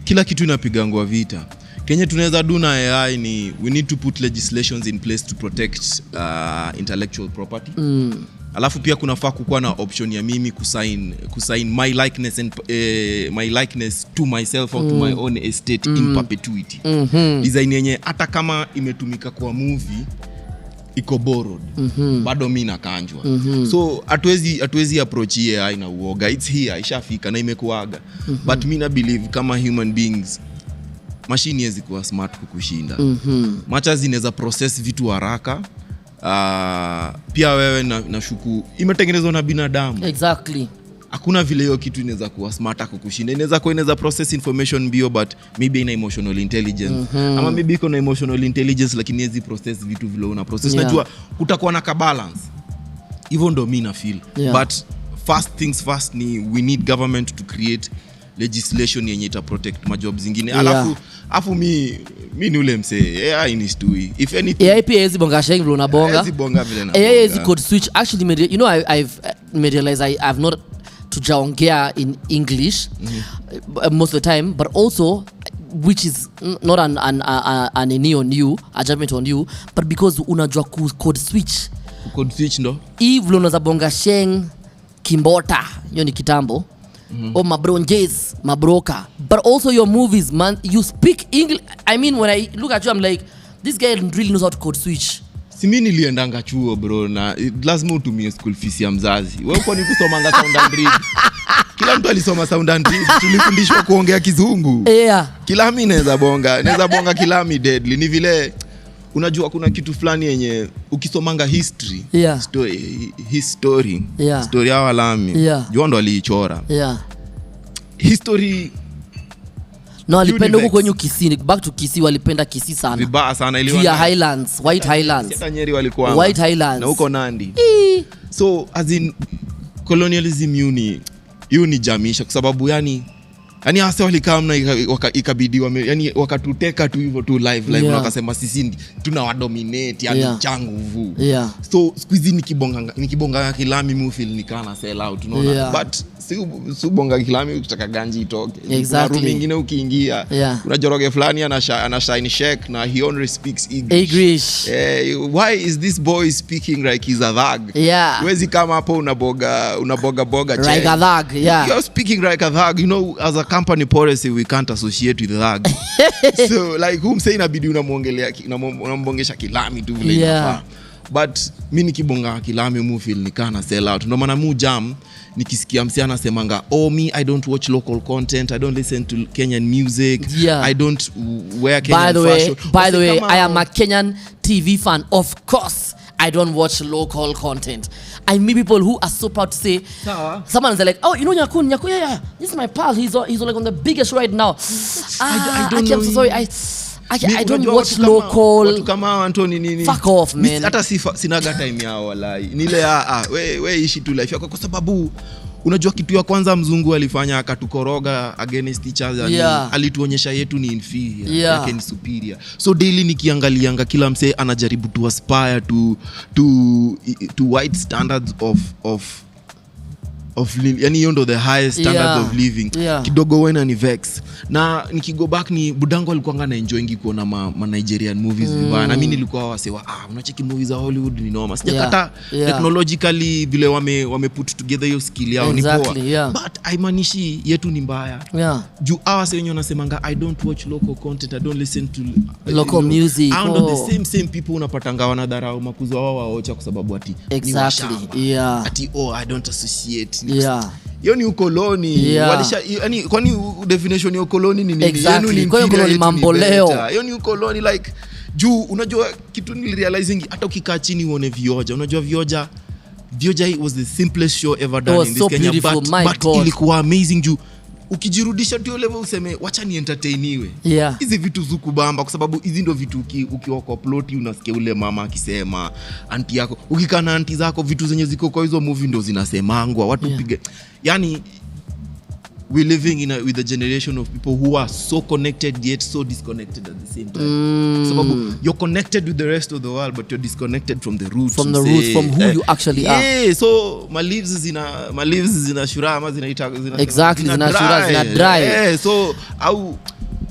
Kila kitu inapigangwa vita. Kenye tunaweza do na AI ni we need to put legislations in place to protect intellectual property. Alafu pia kunafaa kukuwa na option ya mimi kusign my likeness and my likeness to myself or to my own estate in perpetuity. Design yenye hata kama imetumika kwa movie iko borrowed, bado mimi nakanjwa. So hatuwezi approach AI na uoga. It's here, ishafika na imekuaga. But mimi na believe kama human beings machine hizi kuwa smart kukushinda. Macha zinaweza process vitu haraka. Pia wewe nashuku imetengenezwa na binadamu.
Exactly.
Hakuna vile hiyo kitu inaweza kuwa smart kukushinda. Inaweza process information bio, but maybe ina emotional intelligence. Ama maybe iko na emotional intelligence lakini hizi process vitu vile una process. Najua kutakuwa na balance. Hivyo ndo mimi na feel. But first things first ni we need government to create legislation yenye ita protect majobs zingine. Alafu mi ni ule mse AI ni stui. If anything
AI pia hizi bonga sheng vile unabonga.
Hizi bonga vile na.
AI hizi code switch actually you know I've realized I've not to jaongea in English most of the time, but also which is not an on you, a judgment on you, but because unajua code switch
ndo
vile unaweza bonga sheng kimbota hiyo ni kitambo. Or mabronjes, mabroka. But also your movies, man, you speak English. I mean, when I look at you, I'm like, this guy really knows how to code switch.
Si mimi niliendanga chuo bro, na lazima utumie school fees ya mzazi. Wewe uko ni kusomanga sound and read. Kila mtu alisoma sound and read. Tulifundishwa kuongea Kizungu. Kila mimi naweza bonga kila mimi deadly. Ni vile unajua kuna kitu fulani yenye ukisomanga history, story ya walami. Jua ndo aliichora. History
no alipenda huko kwenye Kisii, back to Kisii walipenda Kisii sana.
Vibaya sana iliwa.
Ya Highlands, White Highlands.
Hata Nyeri walikuwa.
White Highlands.
Na huko Nandi. So as in colonialism uni jamisha kwa sababu yani hasa walikaa mna ikabidi yani wakatuteka tu hivyo tu live na wakasema sisi tunawadominate yani changuvu. So squeeze nikibonga kilami mimi feel nikana sell out unaona. But si bonga kilami ukitaka ganji itoke.
Exactly.
Room nyingine ukiingia kuna joroge fulani ana shine shake na he only speaks English. Why is this boy speaking like he's a thug? Wezi kama hapo unaboga
like a thug.
You're speaking like a thug, you know. As a company policy we can't associate with thug. So like whom say inabidi unambongesha kilami tu vile inafaa. But mimi nikibonga kilami mu feel nikana sell out. Ndio maana mu jam nikisikia msi anasemanga me I don't watch local content, I don't listen to Kenyan music, I don't wear Kenyan fashion.
By the way, I am a Kenyan TV fan. Of course I don't watch local content. I meet people who are so proud to say, someone is like, oh, you know Nyakun, yeah, this is my pal, he's like on the biggest right now. I don't know. I'm so sorry, I don't watch local.
Watu kama Anthony nini.
Fuck off, man.
Hata sinaga time yao walai. Nile we ishi tu life yako kwa sababu unajua kitu ya kwanza mzungu alifanya akatukoroga against each other. Alituonyesha yetu ni inferior, yake ni superior. So daily nikiangalianga kila mse anajaribu to aspire to white standards of yani hiyo ndo the highest standards of living. Kidogo wena ni vex. Na nikigo back ni budango alikuwa na enjoying kuona ma Nigerian movies vibaya. Na mimi nilikuwa wasewa unacheki movies za Hollywood ni noma. Sijakata technologically vile wame put together hiyo skill yao ni poa. But haimanishi yetu ni mbaya. Juu awase wenyewe wanasemanga I don't watch local content, I don't listen to
local music.
The same people unapatanga wanadharau makuzo wao waocha kwa sababu ati ni washamba. Ati I don't associate. Hiyo ni ukoloni. Walisha yani kwani definition ya ukoloni ni nini?
Yenu ni ukoloni mambo leo.
Hiyo ni ukoloni like juu unajua kitu nilirealizing hata ukikaa chini uone Vioja. Unajua Vioja was the simplest show ever done in this Kenya, but ilikuwa amazing juu ukijirudisha tu level useme wacha ni entertainiwe. Hizi vitu zukubamba kwa sababu hizi ndio vitu ukiwa kwa plot unasikia ule mama akisema aunti yako ukikaa na aunti zako vitu zenye ziko kwa hizo movie ndio zinasemangwa watu piga. Yani we living with a generation of people who are so connected yet so disconnected at the same time. Sababu you're connected with the rest of the world but you're disconnected from the roots.
From who you actually are.
Yeah, so my leaves zina shurama zina
dry.
So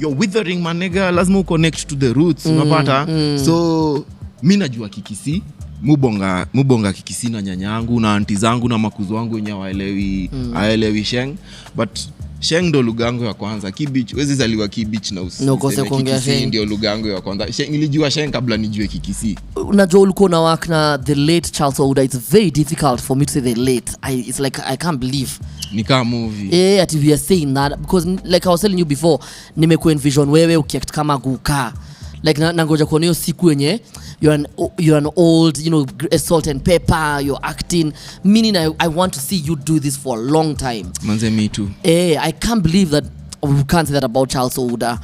you're withering my nigga, lazima connect to the roots. Unapata? So mimi najua Kikisi. Mubonga Kikisi na nyanyangu na aunti zangu na makuzo wangu wenyewe haelewi Sheng, but Sheng ndo lugha yangu ya kwanza. Kibich wezi zaliwa Kibich na
ukose kuongea Sheng
ndio lugha yangu ya kwanza. Sheng nilijua Sheng kabla nijue Kikisi.
Unajua ulikuwa na work na the late Charles Ouda. It's very difficult for me to say the late. It's like I can't believe
ni kama movie.
Ati we are saying that because like I was telling you before, nimekuwa envision wewe ukiact kama Guka. Like nangoja kuona hiyo siku yenye you're an old, Salt and Pepper, you're acting, meaning I want to see you do this for a long time.
Manze, me too.
I can't believe that we can't say that about Charles Ouda.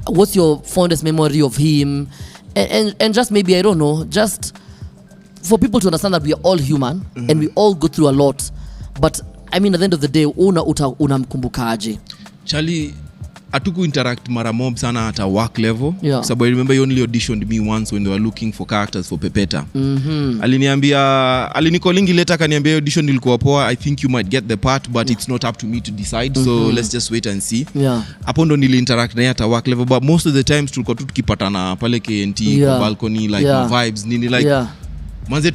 What's your fondest memory of him? And just maybe, I don't know, just for people to understand that we are all human and we all go through a lot. But I mean, at the end of the day, unamkumbukaje?
Charlie, atuku interact mara mob sana at a work level. Sababu I remember he only auditioned me once when they were looking for characters for Pepeta. Alinikolingi later kaniambia audition ilikuwa poa, I think you might get the part but it's not up to me to decide, so let's just wait and see. Hapo ndo nili interact na at a work level, but most of the times tulikuwa tu tukipatana pale KNT kwa balcony like vibes nini like manze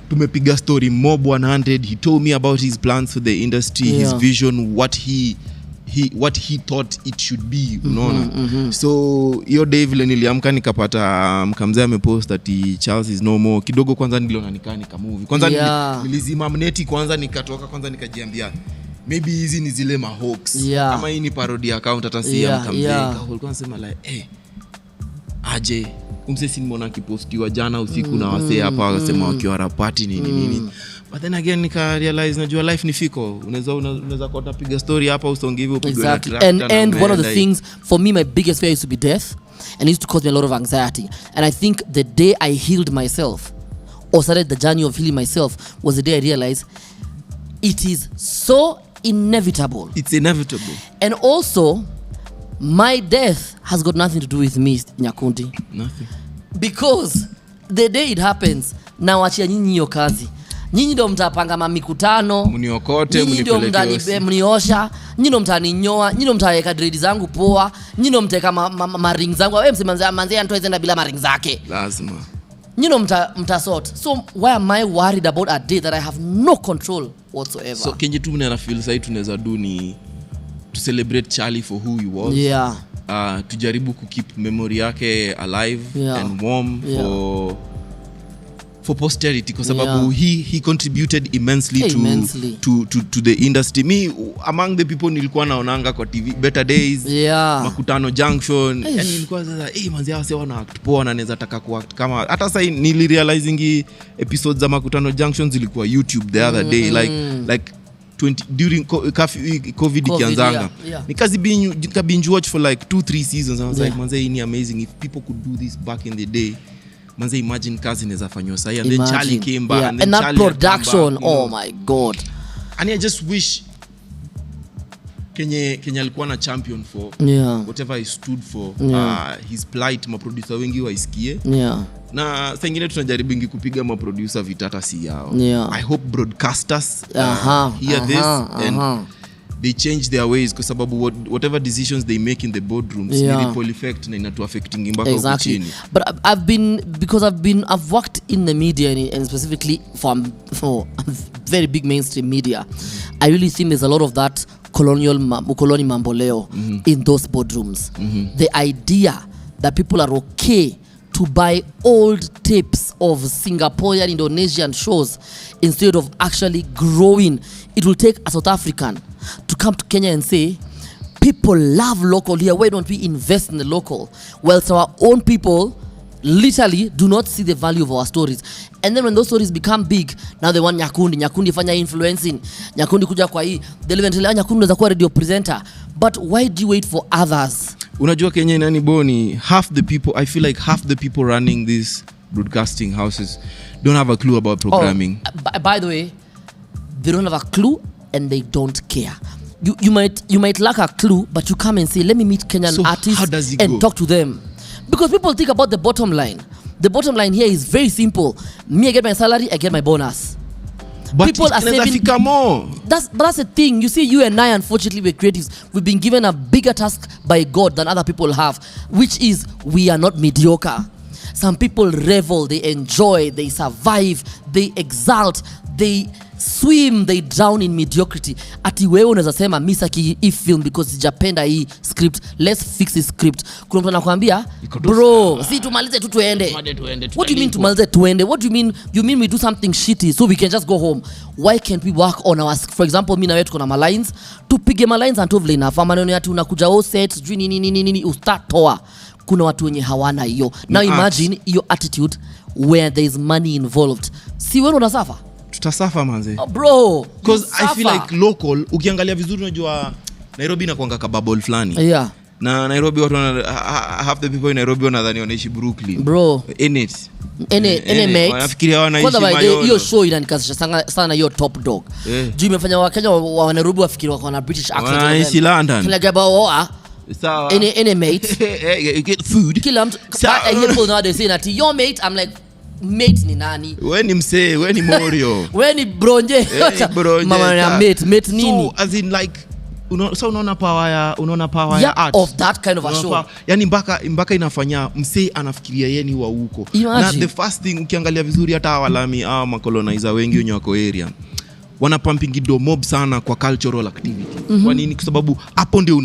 tumepiga story mob 100. He told me about his plans for the industry, his vision, what he thought it should be, unaona. So hiyo day vile niliamka nikapata mkamzee amepost ati Charles is no more. Kidogo kwanza niliona nika movie. Kwanza nilizima mneti kwanza nikatoka kwanza nikajiambia maybe hizi ni zile ma hoax. Kama hii ni parody account hata si mkamzee. Alikuwa anasema like aje kumsesi nimeona kipostiwa jana usiku na wasee hapa wakasema wakiwa rapati nini. But then again nika realize najua life ni fiko. Unaweza kwa tapiga story hapa usonge hivyo upigwe na tractor.
And one of the things for me, my biggest fear used to be death, and it used to cause me a lot of anxiety. And I think the day I healed myself or started the journey of healing myself was the day I realized it is so inevitable.
It's inevitable.
And also my death has got nothing to do with me, Nyakundi.
Nothing.
Because the day it happens, na wachia nyinyi hiyo kazi. Nyinyi ndio mtapanga mamikutano,
mniokote,
mnipeleke, mniosha, nyinyi ndio mtaninyoa, nyinyi ndio mtaweka dread zangu poa, nyinyi ndio mtaweka maring zangu. Wewe msema manze antoe zenda bila maring zake.
Lazima.
Nyinyi ndio mtasort. So why am I worried about a day that I have no control whatsoever?
So kenye tu mna feel sasa tunaweza do ni to celebrate Charlie for who he was. Tujaribu ku keep memory yake alive and warm for posterity kwa sababu he contributed immensely to the industry. Me among the people nilikuwa naonanga kwa TV Better Days, Makutano Junction, yani nilikuwa sasa manzi hao sio wana act poa na naweza taka kuact kama hata sasa nilirealizing episodes za Makutano Junction zilikuwa YouTube the other day like during COVID ikianzanga nikabinge watch for like 2-3 seasons. I was like manze ni amazing if people could do this back in the day. Manze imagine kazi inaweza fanywa sasa and then Charlie came back and then
and that production back, oh my god.
And I just wish Kenya alikuwa na champion for whatever he stood for. His plight maproducer wengi waisikie. Na saa ingine tunajaribu kupiga maproducer vitata si yao. I hope broadcasters hear this and they change their ways kwa sababu whatever decisions they make in the boardrooms ripple effect na inatu affecting mpaka huko chini.
But I've worked in the media and specifically for very big mainstream media. I really think there's a lot of that colonial mamboleo in those boardrooms. The idea that people are okay to buy old tapes of Singaporean, Indonesian shows instead of actually growing. It will take a South African to come to Kenya and say, people love local here, why don't we invest in the local? Whilst our own people literally do not see the value of our stories. And then when those stories become big, now they want Nyakundi fanya influencing, Nyakundi kuja kwa hii, Nyakundi unaweza kuwa radio presenter. But why do you wait for others?
Unajua Kenya nani boni, I feel like half the people running these broadcasting houses don't have a clue about programming.
By the way, they don't have a clue and they don't care. You might lack a clue, but you come and say, let me meet Kenyan artists and talk to them. Because people think about the bottom line. The bottom line here is very simple. Me, I get my salary, I get my bonus.
But people are saving more.
That's the thing. You see, you and I, unfortunately, we're creatives. We've been given a bigger task by God than other people have, which is we are not mediocre. Some people revel, they enjoy, they survive, they exalt, they swim, they drown in mediocrity. Ati wewe unaweza sema misaki hii film because sijapenda hii script, let's fix this script. Kuna mtu anakuambia bro, si tumalize tu tuende. What do you mean tumalize tuende? What do you mean? You mean we do something shitty so we can just go home? Why can't we work on our, for example, mimi na wewe tuko na malines, tupige malines until vile enough. Maneno ya tunakuja all set, sijui nini ustart toa. Kuna watu wenye hawana hiyo. Now imagine your attitude where there is money involved. Si wewe unasafa?
Tutasafa manze.
Oh, bro.
Because I feel like local, ukiangalia vizuri unajua Nairobi inakuanga ka bubble flani. Na Nairobi watu half the people in Nairobi wanadhani wanaishi Brooklyn.
Bro.
In it.
Mate.
Wanafikiria wanaishi Mayono.
Hiyo show inanikasisha sana hiyo Top Dog. Juu imefanya Wakenya wa Nairobi wafikiri wako na British accent.
Wanaishi London.
Like about
sawa.
Any mate.
You get food.
Kila mtu. I hear people now they say that your mate, I'm like, mate ni nani?
Wewe ni msee, wewe ni Morio.
Wewe ni bronje. Mama ya mate nini?
So as in like unaona power ya art
of that kind of a show.
Yani mpaka inafanya msee anafikiria yeye ni wa huko. Na the first thing ukiangalia vizuri hata walami au makolonizer wengi wenye wako area wana pumping mob sana kwa cultural activity. Kwa nini? Kwa sababu hapo ndio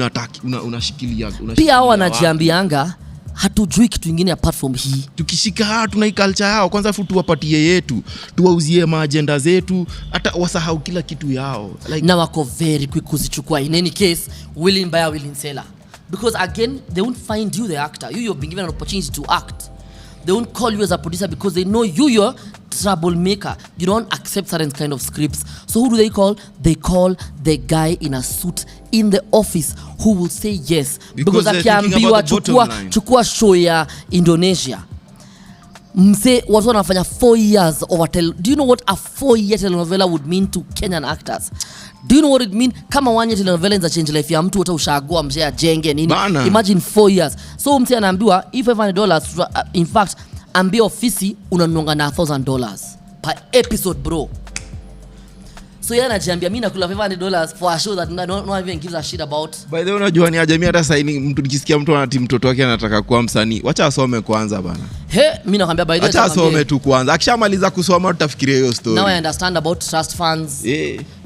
unashikilia.
Pia hao wanajiambianga hatujui kitu kingine apart from hii.
Tukishika tuna hii culture yao, kwanza afu tuwapatie yetu, tuwauzie maagenda zetu, hata wasahau kila kitu yao.
Like, na wako very quick kuzichukua. In any case, willing buyer, willing seller. Because again, they won't find you the actor. You're being given an opportunity to act. They won't call you as a producer because they know you're troublemaker. You don't accept certain kind of scripts. So who do they call? They call the guy in a suit in the office who will say yes. Because akiambiwa chukua show ya Indonesia. Mse watu wanafanya 4 years of a do you know what a 4-year telenovela would mean to Kenyan actors? Do you know what it mean? Kama 1 year telenovela inza change life ya mtu hata ushagua mzee ajenge nini? Imagine 4 years. So mse anaambiwa if $500 in fact ambia ofisi unanunga na $1,000 per episode bro. So yeye anajiambia mimi nakula $500 for a show that no even gives a shit about.
By the way, unajua ni ajamii hata saini mtu nikisikia mtu anati mtoto wake anataka kuwa msanii, wacha asome kwanza bana.
Mimi nakwambia by the way,
acha asome tu kwanza. Akishamaliza kusoma tutafikiria hiyo story.
Now I understand about trust funds.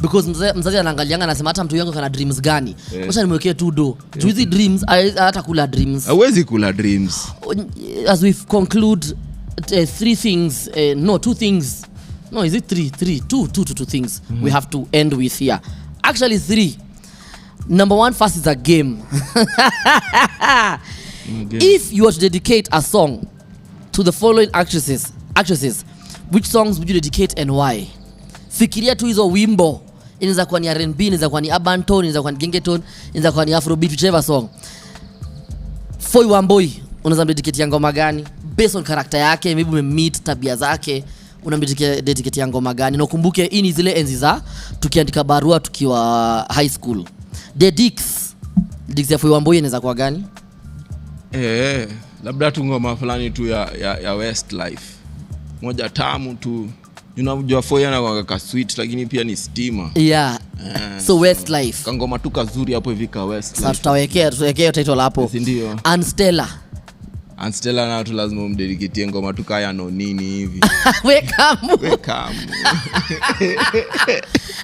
Because mzazi anaangalianga anasema hata mtu yangu kana dreams gani. Wacha nimwekee tu do. Juu hizi dreams hata kula dreams.
Hawezi kula dreams.
As we conclude 3 things, no 2 things. No, is it 3? Two things we have to end with here. Actually 3. Number 1 first is a game. If you were to dedicate a song to the following actresses, which songs would you dedicate and why? Fikiria tu hizo wimbo. Inaweza kuwa ni R&B, inaweza kuwa ni urban tone, inaweza kuwa ni gengeton, inaweza kuwa ni afrobeat, whichever song. Foi Wambui, unaweza dedicate ngoma gani? Based on character yake, maybe umemeet tabia zake. Unamdedicate ya ngoma gani? Na ukumbuke hii ni zile enzi za tukiandika barua tukiwa high school. The Dicks ya Wamboi inaweza kuwa gani?
Labda tu ngoma fulani tu ya Westlife. Moja tamu tu. Unajua Foya na kwa sweet lakini pia ni steamer.
Yeah. So Westlife.
Kangoma tu kazuri hapo hivi ka Westlife.
Sasa tutawekea title hapo.
Ndio.
Anstella
na tu lazima umdedicate ngoma tu kaya no nini hivi.
Welcome.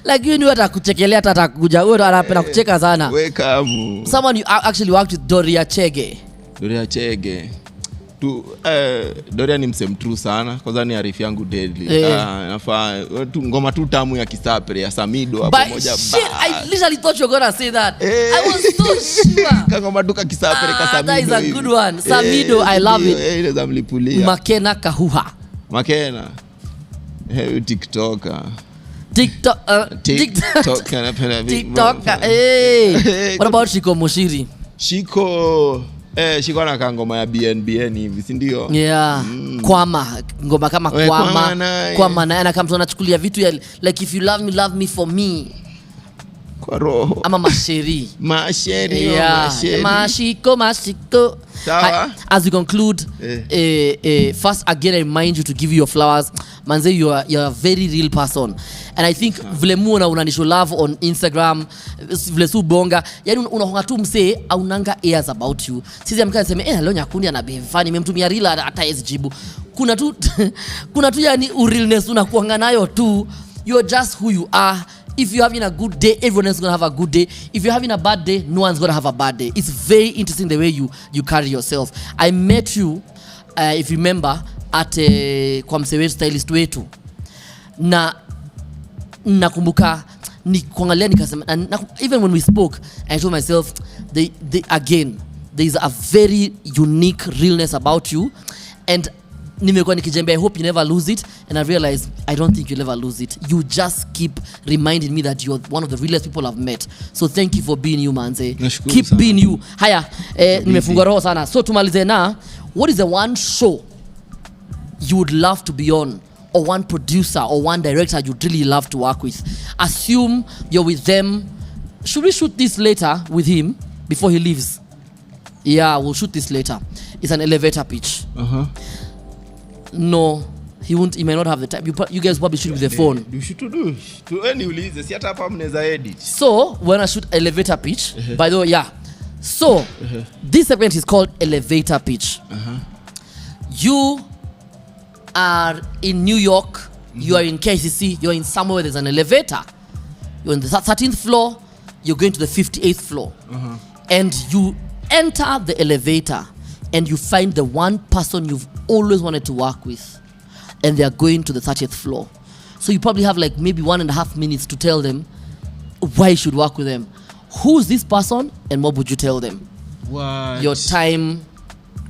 Lakini watakuchekelea atakuja wewe anapenda kucheka sana.
Welcome.
Someone you actually worked with Doria Chege.
Doria ni msem true sana. Kwanza ni arifu yangu deadly. Nafaa tu ngoma tu tamu ya Kisapere ya Samido hapo moja.
Shit, I literally thought you were gonna say that. I was so sure.
Ngoma tu Kisapere ka Samido.
That is a good one. Samido, I love it.
Ile mlipulia.
Makena Kahuha.
TikToker.
What about Shiko Moshiri?
Shiko na ngoma ya BNBN hivi, si ndio?
Yeah. Kwama, ngoma kama Kwama na ana kama mtu anachukulia vitu ya like if you love me for me.
Kwa roho.
Ama masheri.
Yeah.
Mashiko. As we conclude, first again I remind you to give you your flowers. Manze, you're a very real person. And I think vile muona unanisho love on Instagram, vile su bonga, yani unahonga tu msee aunanga airs about you. Sisi amka niseme leo Nyakundi ana behave funny, nimemtumia reel hata jibu. Kuna tu yani realness unakuanga nayo tu. You're just who you are. If you're having a good day, everyone else is going to have a good day. If you're having a bad day, no one's going to have a bad day. It's very interesting the way you carry yourself. I met you, if you remember, at kwa msewe stylist wetu. Na nakumbuka kuangalia nikasema, even when we spoke, I told myself, again, there is a very unique realness about you. And nimekuwa nikijembea, I hope you never lose it, and I realized I don't think you'll ever lose it. You just keep reminding me that you're one of the realest people I've met. So thank you for being you, manze. Keep sana. Being you. Haya, nimefunga roho sana. So tumalize na, what is the one show you would love to be on, or one producer or one director you'd really love to work with? Assume you're with them. Should we shoot this later with him before he leaves? Yeah, we'll shoot this later. It's an elevator pitch. No, he won't. He may not have the time. You guys probably shoot with the phone. So when I shoot elevator pitch, by the way, yeah. So this segment is called elevator pitch. You are in New York. You are in KCC. You're in somewhere where there's an elevator. You're on the 13th floor. You're going to the 58th floor, and you enter the elevator. And you find the one person you've always wanted to work with, and they are going to the 30th floor. So you probably have like maybe 1.5 minutes to tell them why you should work with them. Who's this person, and what would you tell them?
What?
Your time.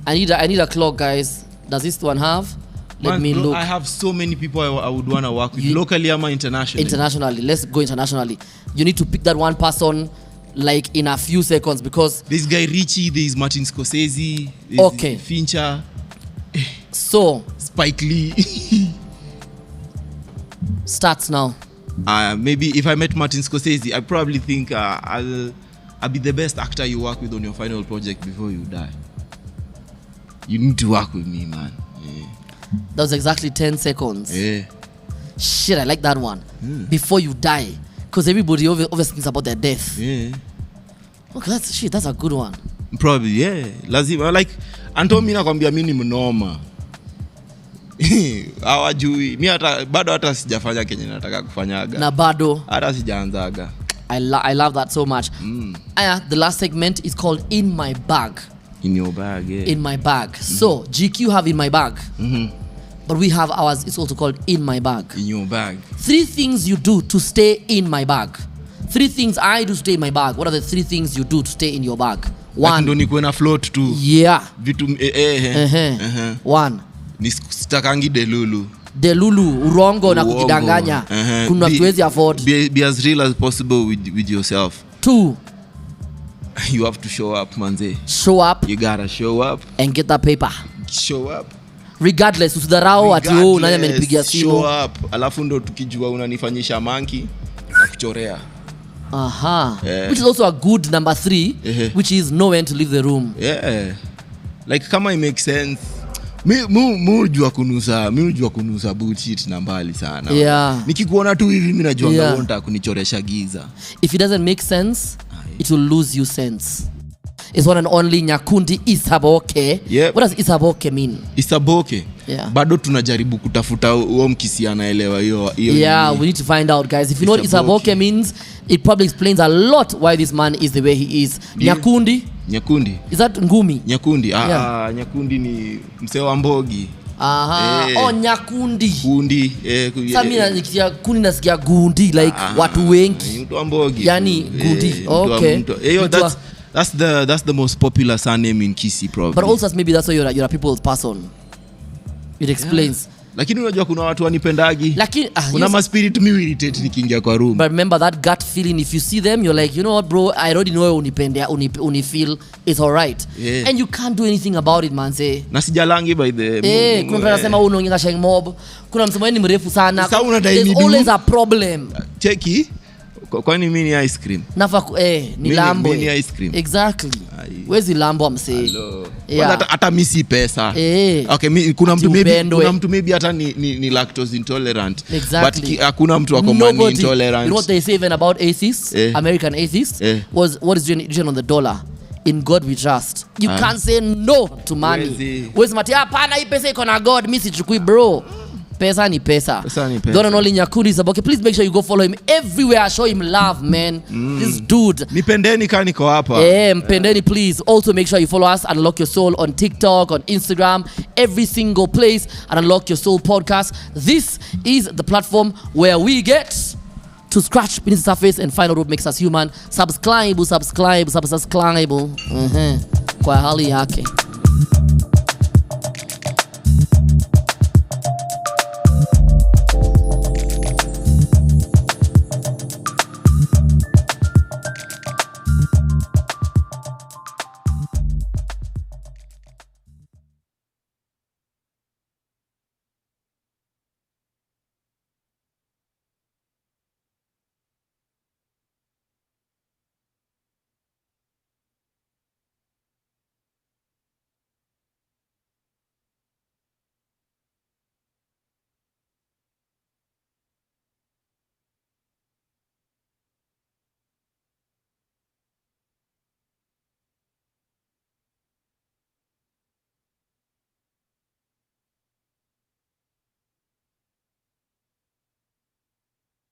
I need a clock, guys. Does this one have? Let me look.
I have so many people I would want to work with, locally or internationally.
Internationally. Let's go internationally. You need to pick that one person like in a few seconds, because
this guy Richie, there's Martin Scorsese, there's Fincher,
so
Spike Lee.
Starts now.
Maybe if I met Martin Scorsese, I probably think I'll be the best actor you work with on your final project before you die. You need to work with me, man.
That was exactly 10 seconds. Shit, I like that one. Before you die. Because everybody obviously thinks about their death. Okay, that's a good one.
Probably, yeah. Lazima, like, Anto mina kwambia mimi ni mnoma. Hawajui. Mimi bado hata sijafanya kenye nataka kufanyaga.
Na bado
hata sijaanzaga.
I love that so much. The last segment is called In My Bag.
In your bag, yeah.
In my bag. So, GQ have In My Bag. But we have ours, it's also called In My Bag.
In your bag.
3 things you do to stay in my bag. 3 things I do to stay in my bag. What are the 3 things you do to stay in your bag? 1.
Ndo nikuwe na float tu.
Yeah.
Vitu
1.
Nisitakangi
delulu, urongo na kukidanganya. Kuna tuwezi afford.
Be as real as possible with yourself.
2.
You have to show up, manze.
Show up.
You gotta show up.
And get that paper.
Show up.
Regardless, usidharau ati nani amenipigia simu.
Show up. Alafu ndo tukijua unanifanyisha manki na kuchorea.
Which is also a good number 3, which is know when to leave the room.
Like kama it makes sense. Mi ujua kunusa bullshit na mbali sana. Nikikuona tu hivi mimi najua unataka kunichoresha giza.
If it doesn't make sense, it will lose you sense. It's one and only Nyakundi Isaboke. What does Isaboke mean?
Isaboke? Bado tunajaribu kutafuta huo mkisi anaelewa hiyo.
We need to find out, guys. If you know what Isaboke means, it probably explains a lot why this man is the way he is. Nyakundi? Is that ngumi?
Nyakundi. Nyakundi ni msee wa Mbogi.
Nyakundi.
Kundi.
Sasa mimi nikitia kundi nasikia gundi like watu wengi.
Mtu wa Mbogi.
Yani gundi. Okay.
That's the most popular surname in Kisii probably.
But also maybe that's why you're a people's person. It explains.
Lakini unajua kuna watu wanipendagi.
Lakini
kuna ma spirit me irritate nikiingia kwa room.
But remember that gut feeling, if you see them you're like, you know what bro, I already know unipendea unifeel it's all right. And you can't do anything about it, man. Say
na sijalangi by the
kuna mtu anasema unaongea sheng mob, kuna msemo ni mrefu sana.
There's
always a problem.
Cheki kwani mimi ni ice cream.
Nafa ni lambo.
Mimi ni ice cream.
Exactly. Wezi lambo amsee.
Hata mimi si pesa. Okay, kuna mtu maybe hata ni lactose intolerant.
Exactly.
But hakuna mtu wako money intolerant.
You know what they say even about atheists, American atheists, was what is religion on the dollar? In God we trust. You can't say no to money. Wezi mati hapana hii pesa iko na God, mimi sichukui bro. Pesa ni pesa. Don't know Nyakundi Isaboke. Please make sure you go follow him everywhere. Show him love, man. This dude.
Nipendeni kama niko hapa.
Mpendeni please. Also make sure you follow us, Unlock Your Soul, on TikTok, on Instagram, every single place, and Unlock Your Soul podcast. This is the platform where we get to scratch beneath the surface and find out what makes us human. Subscribe. Kwa hali yake.